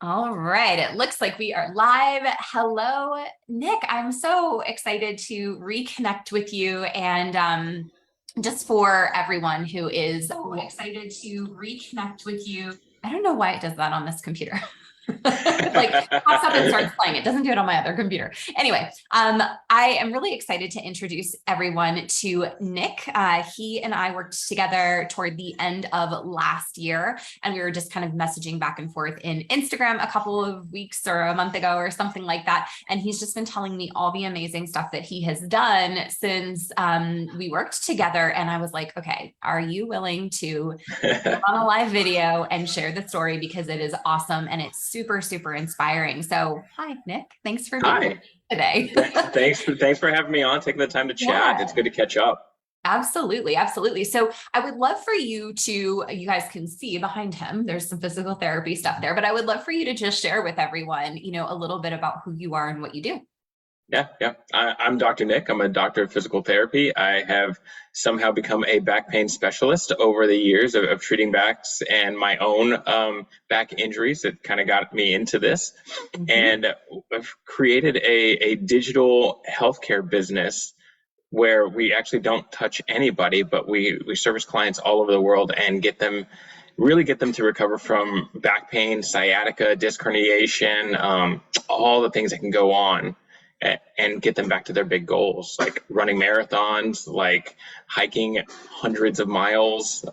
All right, it looks like we are live. Hello, Nick. I'm so excited to reconnect with you. And just for everyone who is so excited to reconnect with you, I don't know why it does that on this computer. Like pops up and starts playing. It doesn't do it on my other computer. Anyway, I am really excited to introduce everyone to Nick. He and I worked together toward the end of last year, and we were just kind of messaging back and forth in Instagram a couple of weeks or a month ago or something like that. And he's just been telling me all the amazing stuff that he has done since we worked together. And I was like, okay, are you willing to on a live video and share the story, because it is awesome and it's super, super inspiring. So hi, Nick. Thanks for being Hi. here today. Thanks for having me on, taking the time to chat. It's Yeah, good to catch up. absolutely. Absolutely. So I would love for you to, you guys can see behind him, there's some physical therapy stuff there, but I would love for you to just share with everyone, a little bit about who you are and what you do. Yeah. I'm Dr. Nick. I'm a doctor of physical therapy. I have somehow become a back pain specialist over the years of treating backs and my own back injuries that kind of got me into this. Mm-hmm. And I've created a digital healthcare business where we actually don't touch anybody, but we service clients all over the world and really get them to recover from back pain, sciatica, disc herniation, all the things that can go on, and get them back to their big goals, like running marathons, like hiking hundreds of miles.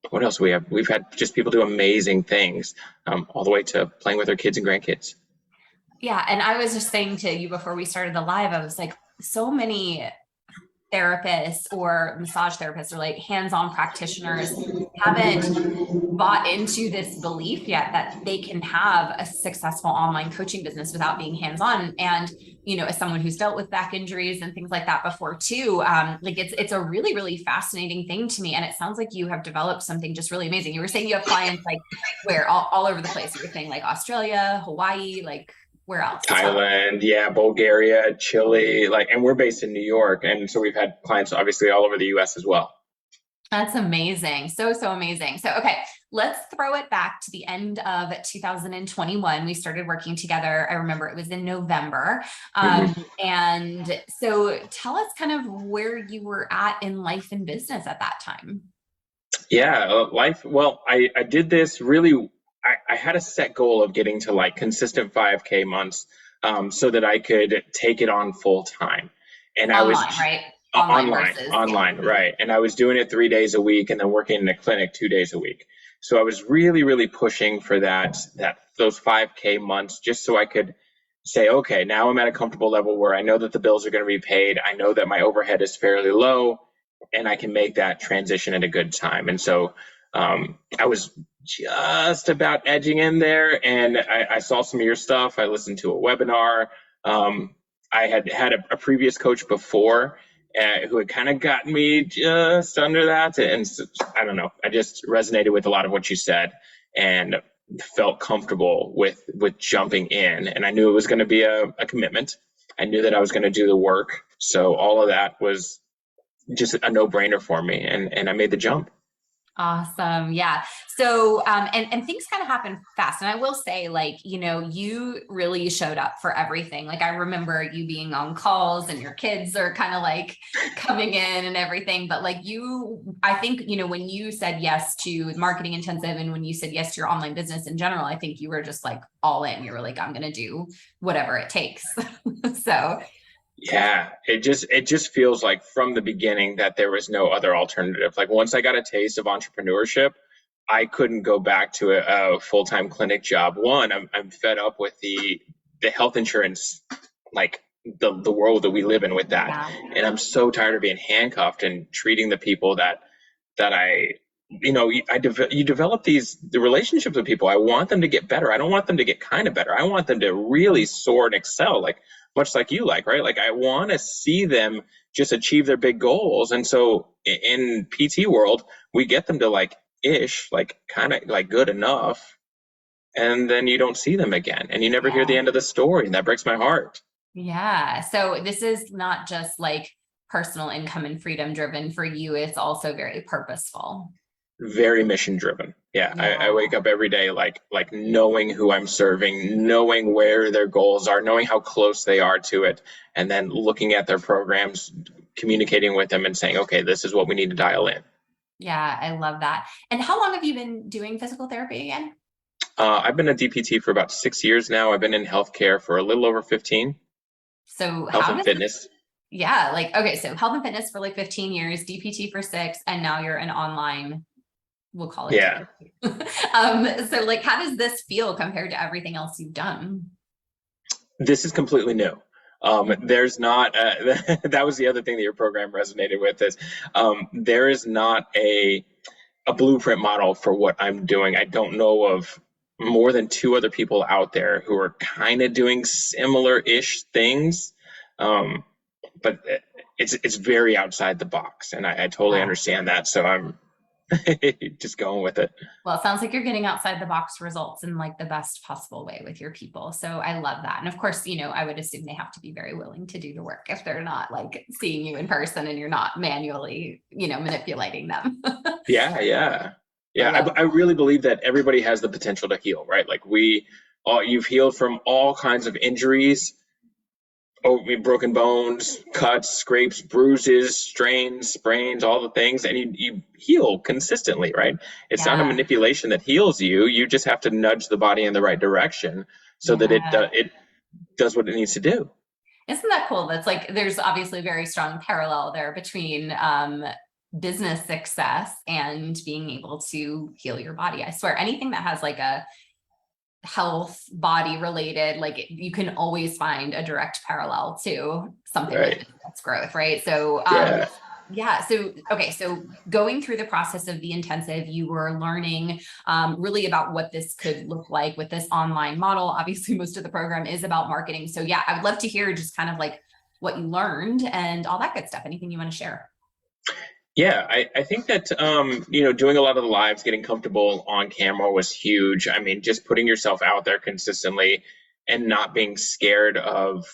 What else we have? We've had just people do amazing things, all the way to playing with their kids and grandkids. Yeah. And I was just saying to you before we started the live, I was like, so many therapists or massage therapists or like hands-on practitioners haven't bought into this belief yet that they can have a successful online coaching business without being hands-on. And as someone who's dealt with back injuries and things like that before too, like it's a really, really fascinating thing to me. And it sounds like you have developed something just really amazing. You were saying you have clients like where all over the place. You were saying like Australia, Hawaii, like where else? Thailand, yeah, Bulgaria, Chile, and we're based in New York, and so we've had clients obviously all over the U.S. as well. That's amazing. So, so amazing. So, okay, let's throw it back to the end of 2021. We started working together. I remember it was in November. Mhm. And so tell us kind of where you were at in life and business at that time. Yeah, life. Well, I did this really. I had a set goal of getting to like consistent 5K months, so that I could take it on full time. And I was Online, right? Online versus, yeah. online, right. And I was doing it 3 days a week and then working in a clinic 2 days a week. So I was really, really pushing for those 5K months just so I could say, okay, now I'm at a comfortable level where I know that the bills are going to be paid. I know that my overhead is fairly low and I can make that transition at a good time. And so I was just about edging in there, and I saw some of your stuff. I listened to a webinar. I had a previous coach before who had kind of gotten me just under that, and so, I don't know. I just resonated with a lot of what you said, and felt comfortable with jumping in. And I knew it was going to be a commitment. I knew that I was going to do the work. So all of that was just a no-brainer for me, and I made the jump. Awesome. Yeah. So, and things kind of happen fast. And I will say, like, you really showed up for everything. Like, I remember you being on calls and your kids are kind of like coming in and everything. But like I think, when you said yes to marketing intensive and when you said yes to your online business in general, I think you were just like all in. You were like, I'm going to do whatever it takes. So, Yeah, it just feels like from the beginning that there was no other alternative. Like once I got a taste of entrepreneurship, I couldn't go back to a full-time clinic job. One, I'm fed up with the health insurance, like the world that we live in with that. yeah. And I'm so tired of being handcuffed and treating the people that you develop the relationships with people. I want them to get better. I don't want them to get kind of better. I want them to really soar and excel, like much like you like, right? Like I want to see them just achieve their big goals. And so in PT world, we get them to like kind of like good enough, and then you don't see them again, and you never hear the Yeah. end of the story, and that breaks my heart. Yeah. So this is not just like personal income and freedom driven for you. It's also very purposeful. Very mission driven. Yeah, I Yeah. wake up every day like knowing who I'm serving, knowing where their goals are, knowing how close they are to it, and then looking at their programs, communicating with them and saying, okay, this is what we need to dial in. Yeah, I love that. And how long have you been doing physical therapy again? I've been a DPT for about 6 years now. I've been in healthcare for a little over 15, So health how and does this, fitness. yeah, like, okay, so health and fitness for like 15 years, DPT for 6, and now you're an online, we'll call it. Yeah. So like, how does this feel compared to everything else you've done? This is completely new. There's not, that was the other thing that your program resonated with is there is not a blueprint model for what I'm doing. I don't know of more than two other people out there who are kind of doing similar-ish things, but it's very outside the box, and I totally Yeah. understand that. So I'm just going with it. Well, it sounds like you're getting outside the box results in like the best possible way with your people. So I love that. And of course, I would assume they have to be very willing to do the work if they're not like seeing you in person and you're not manually, manipulating them. Yeah, yeah, I yeah. love I really believe that everybody has the potential to heal, right? Like you've healed from all kinds of injuries. Oh, broken bones, cuts, scrapes, bruises, strains, sprains, all the things, and you heal consistently, right? It's not a Yeah. manipulation that heals you. You just have to nudge the body in the right direction so that Yeah. it does what it needs to do. Isn't that cool? That's like, there's obviously a very strong parallel there between business success and being able to heal your body. I swear, anything that has like a health body related, like you can always find a direct parallel to something Right. that's growth, right? So Yeah. yeah, so okay, so going through the process of the intensive, you were learning really about what this could look like with this online model. Obviously most of the program is about marketing, so yeah, I would love to hear just kind of like what you learned and all that good stuff. Anything you want to share? Yeah, I think that doing a lot of the lives, getting comfortable on camera was huge. I mean, just putting yourself out there consistently and not being scared of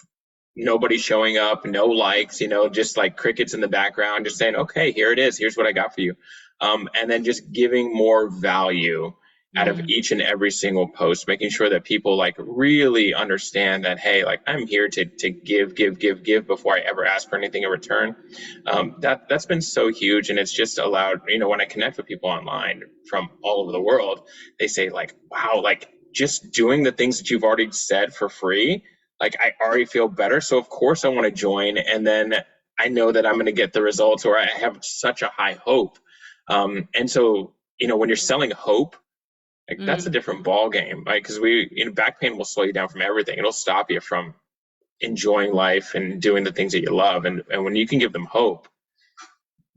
nobody showing up, no likes, just like crickets in the background, just saying, okay, here it is, here's what I got for you. And then just giving more value out of each and every single post, making sure that people like really understand that, hey, like I'm here to give before I ever ask for anything in return. That's been so huge, and it's just allowed, when I connect with people online from all over the world, they say like, wow, like just doing the things that you've already said for free, like I already feel better. So of course I want to join, and then I know that I'm going to get the results, or I have such a high hope. And so, when you're selling hope, like that's a different ball game, right? Because back pain will slow you down from everything. It'll stop you from enjoying life and doing the things that you love. And when you can give them hope,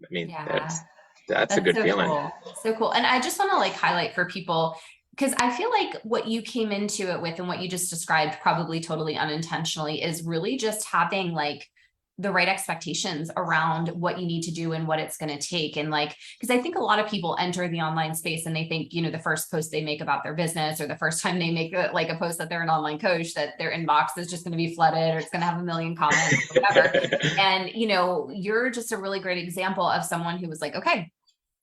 I mean, Yeah. that's a That's good so feeling. cool. So cool. And I just want to like highlight for people, because I feel like what you came into it with and what you just described, probably totally unintentionally, is really just having like the right expectations around what you need to do and what it's going to take. And like, because I think a lot of people enter the online space and they think, the first post they make about their business or the first time they make like a post that they're an online coach, that their inbox is just going to be flooded or it's going to have a million comments or whatever. And, you're just a really great example of someone who was like, okay,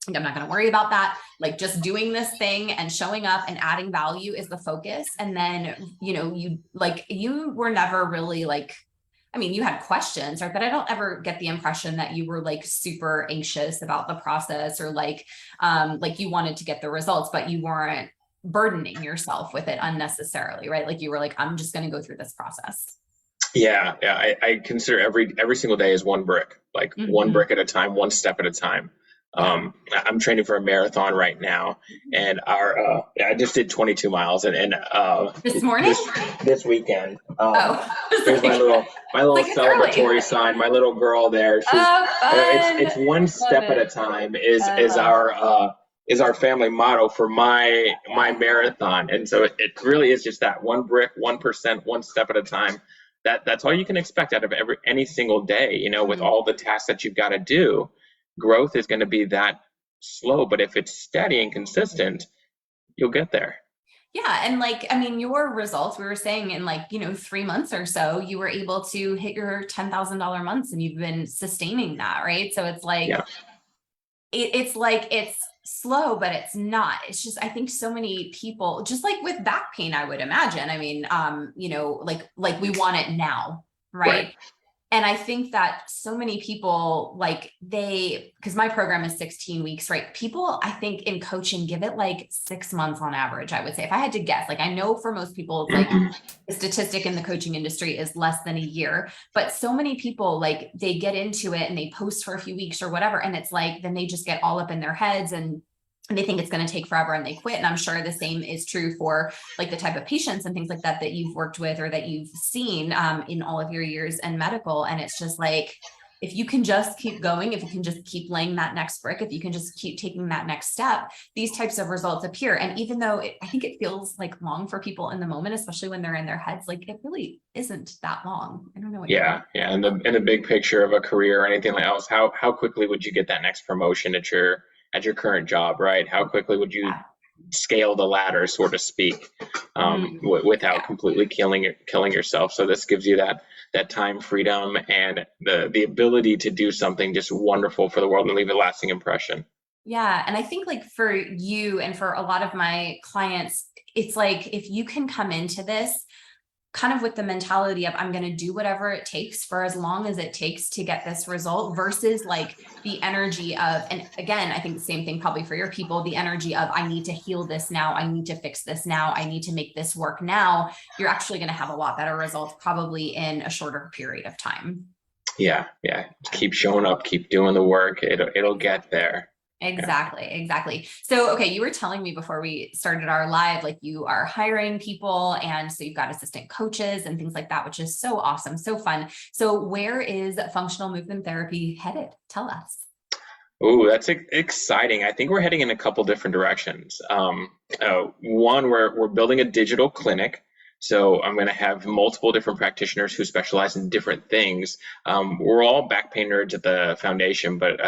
I'm not going to worry about that. Like just doing this thing and showing up and adding value is the focus. And then, you were never really like, I mean, you had questions, right? But I don't ever get the impression that you were like super anxious about the process or like you wanted to get the results, but you weren't burdening yourself with it unnecessarily, right? Like you were like, I'm just going to go through this process. Yeah, yeah. I consider every single day as one brick, like one brick at a time, one step at a time. I'm training for a marathon right now, and I just did 22 miles, and This morning? this weekend. Here's Here's my little like it's early. celebratory sign. My little girl there. It's one step at a time is our family motto for my marathon, and so it really is just that one brick, 1%, one step at a time. That's all you can expect out of any single day. With all the tasks that you've got to do, growth is going to be that slow, but if it's steady and consistent, you'll get there. Yeah. And like, I mean, your results, we were saying in like, 3 months or so, you were able to hit your $10,000 months and you've been sustaining that. Right. So it's like, Yeah. it's like, it's slow, but it's not. It's just, I think so many people, just like with back pain, I would imagine. I mean, like we want it now, Right. right? And I think that so many people because my program is 16 weeks, right? People, I think in coaching, give it like 6 months on average, I would say. If I had to guess, like I know for most people, it's like Mhm. the statistic in the coaching industry is less than a year, but so many people like they get into it and they post for a few weeks or whatever. And it's like, then they just get all up in their heads and they think it's going to take forever and they quit. And I'm sure the same is true for like the type of patients and things like that you've worked with or that you've seen in all of your years in medical. And it's just like, if you can just keep going, if you can just keep laying that next brick, if you can just keep taking that next step, these types of results appear. And even though I think it feels like long for people in the moment, especially when they're in their heads, like it really isn't that long. I don't know what you think. Yeah. And the big picture of a career or anything else, how quickly would you get that next promotion at your current job, right? How quickly would you Yeah. scale the ladder, so to speak, without Yeah. completely killing yourself? So this gives you that time freedom and the ability to do something just wonderful for the world and leave a lasting impression. Yeah. And I think like for you and for a lot of my clients, it's like if you can come into this kind of with the mentality of I'm going to do whatever it takes for as long as it takes to get this result versus like the energy of, and again, I think the same thing probably for your people, the energy of I need to heal this now. I need to fix this now. I need to make this work now. You're actually going to have a lot better results probably in a shorter period of time. Yeah. Keep showing up, keep doing the work. It'll get there. Yeah. Exactly. So, okay, you were telling me before we started our live, like you are hiring people and so you've got assistant coaches and things like that, which is so awesome, so fun. So where is functional movement therapy headed? Tell us. Oh, that's exciting. I think we're heading in a couple different directions. One, we're building a digital clinic. So I'm going to have multiple different practitioners who specialize in different things. We're all back pain nerds at the foundation, but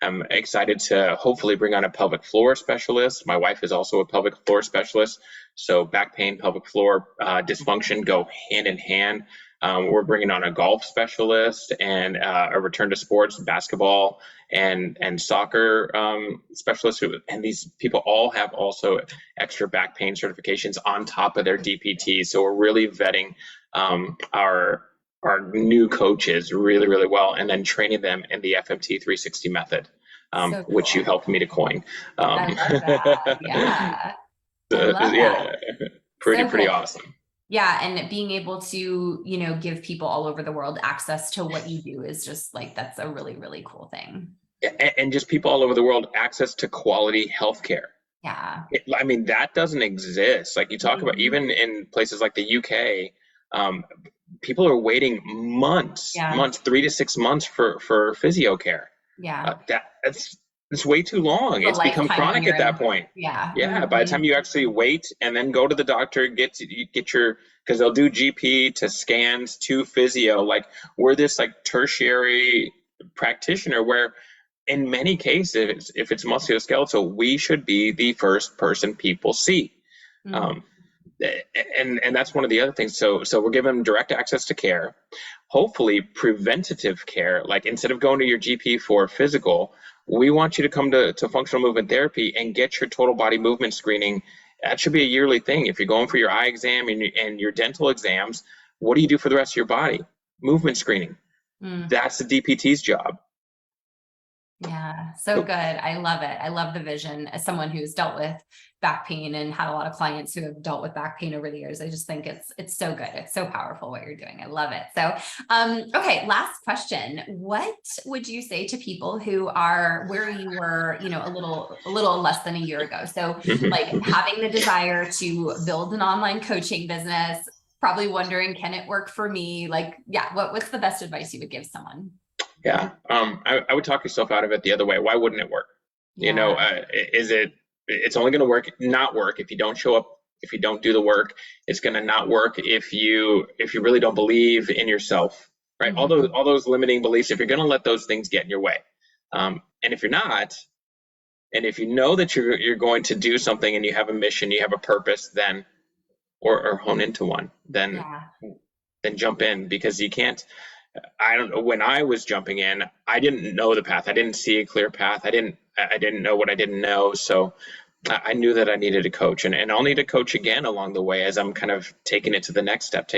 I'm excited to hopefully bring on a pelvic floor specialist. My wife is also a pelvic floor specialist. So back pain, pelvic floor dysfunction go hand in hand. We're bringing on a golf specialist and a return to sports, basketball and soccer specialists. And these people all have also extra back pain certifications on top of their DPT. So we're really vetting our new coaches really, really well, and then training them in the FMT 360 method, So which you cool. helped me to coin. I love that. Yeah. I love that. Yeah, So pretty cool. awesome. Yeah. And being able to, give people all over the world access to what you do is just like, that's a really, really cool thing. And just people all over the world access to quality healthcare. Yeah. I mean, that doesn't exist. Like you talk about, Mhm. even in places like the UK, um, people are waiting months, Yeah. 3 to 6 months for physio care. Yeah. That's way too long. The It's become lifetime when chronic you're at that in. point. Yeah. Yeah, by the time you actually wait and then go to the doctor, get your, because they'll do GP to scans to physio. Like we're this like tertiary practitioner where in many cases, if it's musculoskeletal, we should be the first person people see. Mhm. Um, and that's one of the other things. So we're giving them direct access to care, hopefully preventative care. Like instead of going to your GP for physical, we want you to come to functional movement therapy and get your total body movement screening. That should be a yearly thing. If you're going for your eye exam and your dental exams, what do you do for the rest of your body? Movement screening. Mm. That's the DPT's job. Yeah, so good. I love it. I love the vision as someone who's dealt with back pain and had a lot of clients who have dealt with back pain over the years. I just think it's so good. It's so powerful what you're doing. I love it. So, okay, last question. What would you say to people who are where you were, a little less than a year ago? So, like having the desire to build an online coaching business, probably wondering, can it work for me? Like, yeah, what's the best advice you would give someone? Yeah. I would talk yourself out of it the other way. Why wouldn't it work? Yeah. It's only going to not work if you don't show up, if you don't do the work. It's going to not work if you really don't believe in yourself, right? Mhm. All those limiting beliefs, if you're going to let those things get in your way. And if you're not, and if you know that you're going to do something and you have a mission, you have a purpose, then or hone into one, Yeah. then jump in, because you can't. I don't know. When I was jumping in, I didn't know the path. I didn't see a clear path. I didn't know what I didn't know. So I knew that I needed a coach, and I'll need a coach again along the way as I'm kind of taking it to the next step.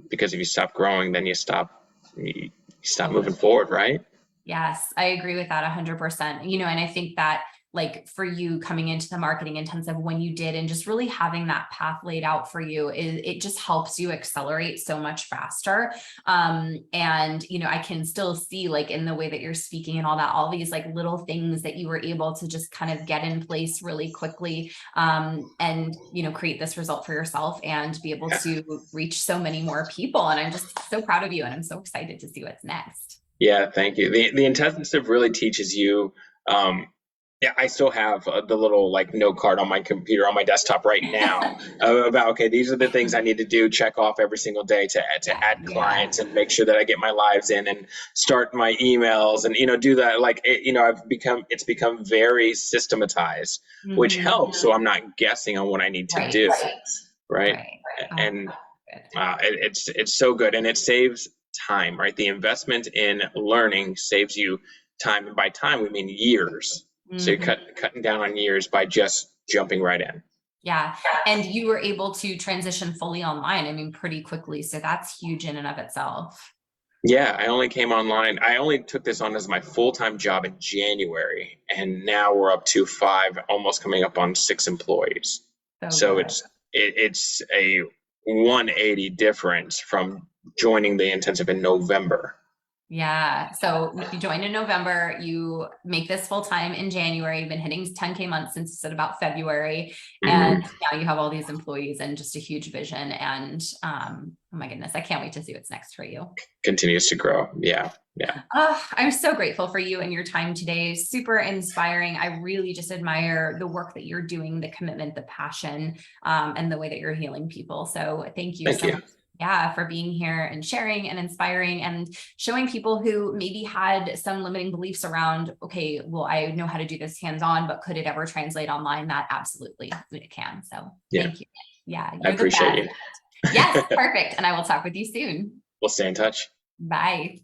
Because if you stop growing, then you stop moving forward, right? Yes, I agree with that 100%. And I think that like for you coming into the marketing intensive when you did and just really having that path laid out for you, it just helps you accelerate so much faster. And I can still see like in the way that you're speaking and all that, all these like little things that you were able to just kind of get in place really quickly, and create this result for yourself and be able to reach so many more people. And I'm just so proud of you, and I'm so excited to see what's next. Yeah, thank you. The intensive really teaches you. Yeah, I still have the little like note card on my computer on my desktop right now about, okay, these are the things I need to do, check off every single day to add clients and make sure that I get my lives in and start my emails and do that. Like it's become very systematized, which helps. So I'm not guessing on what I need to do, right? And it's so good, and it saves time, right? The investment in learning saves you time, and by time we mean years. So you're cutting down on years by just jumping right in. Yeah. And you were able to transition fully online, I mean, pretty quickly. So that's huge in and of itself. Yeah, I only came online. I only took this on as my full-time job in January, and now we're up to 5, almost coming up on 6 employees. So it's a 180 difference from joining the intensive in November. Yeah. So you joined in November, you make this full time in January, you've been hitting 10K months since it's about February. And now you have all these employees and just a huge vision. And oh my goodness, I can't wait to see what's next for you. Continues to grow. Yeah. Yeah. I'm so grateful for you and your time today. Super inspiring. I really just admire the work that you're doing, the commitment, the passion, and the way that you're healing people. So thank you so much. Yeah, for being here and sharing and inspiring and showing people who maybe had some limiting beliefs around, okay, well, I know how to do this hands-on, but could it ever translate online? That absolutely it can. So thank you. Yeah. I appreciate you. Yes, perfect. And I will talk with you soon. We'll stay in touch. Bye.